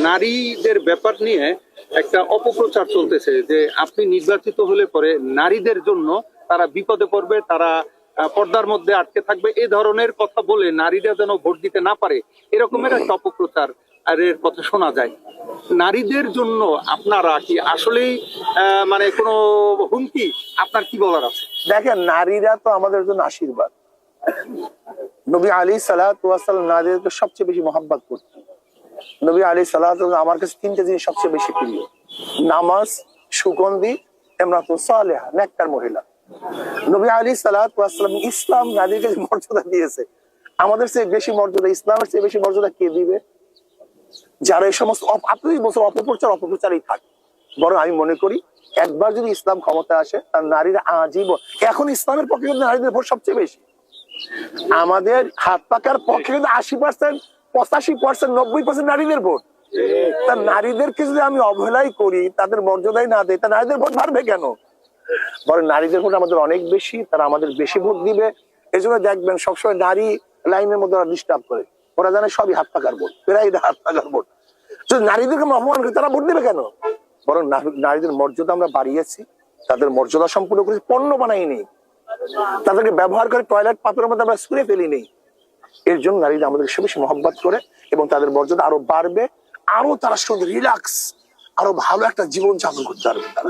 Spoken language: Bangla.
নারীদের ব্যাপার নিয়ে একটা অপপ্রচার চলতেছে যে আপনি নির্বাচিত হলে পরে নারীদের জন্য তারা বিপদে পড়বে, তারা পর্দার মধ্যে আটকে থাকবে, এই ধরনের কথা বলে নারীরা যেন ভোট দিতে না পারে, এরকমের একটা অপপ্রচার এর কথা শোনা যায়। নারীদের জন্য আপনারা কি আসলেই মানে কোনো হুমকি? আপনার কি বলার আছে? দেখেন, নারীরা তো আমাদের জন্য আশীর্বাদ। নবী আলী সালাম নারীদেরকে সবচেয়ে বেশি মহাব্বত করতেন। নবী আলী সালাম আমার কাছে তিনটে জিনিস সবচেয়ে বেশি প্রিয়: নামাজ, সুগন্ধি, ইমরাতুন সালেহা, নেককার মহিলা। নবী আলী সালাম ইসলাম নারীকে মর্যাদা দিয়েছে, আমাদের চেয়ে বেশি মর্যাদা, ইসলামের চেয়ে বেশি মর্যাদা কে দিবে? যারা এই সমস্ত অপপ্রচারই থাকে। বরং আমি মনে করি একবার যদি ইসলাম ক্ষমতা আসে, তার নারীরা আজীবন, এখন ইসলামের পক্ষে কিন্তু নারীদের ভোট সবচেয়ে বেশি। আমাদের হাত পাকার পক্ষে কিন্তু 80%, 85%, 90% নারীদের ভোট। তার নারীদেরকে যদি আমি অবহেলাই করি, তাদের মর্যাদাই না দেয়, তা নারীদের ভোট বাড়বে কেন? বরং নারীদের ভোট আমাদের অনেক বেশি, তারা আমাদের বেশি ভোট দিবে। এই জন্য দেখবেন সবসময় নারী লাইনের মধ্যে ওরা ডিস্টার্ব করে, ওরা জানে সবই হাত পাকার ভোট, প্রায় হাত পাকার ভোট। যদি নারীদেরকে অপমান করি, তারা ভোট দেবে কেন? বরং নারীদের মর্যাদা আমরা বাড়িয়েছি, তাদের মর্যাদা সম্পূর্ণ করেছি, পণ্য বানাইনি, তাদেরকে ব্যবহার করে টয়লেট পাথরের মধ্যে আমরা ছুঁড়ে ফেলিনি। এর জন্য নারীরা আমাদের বেশি মহব্বত করে এবং তাদের মর্যাদা আরো বাড়বে, আরো তারা সুন্দর রিল্যাক্স, আরো ভালো একটা জীবন যাপন করতে পারবে তারা।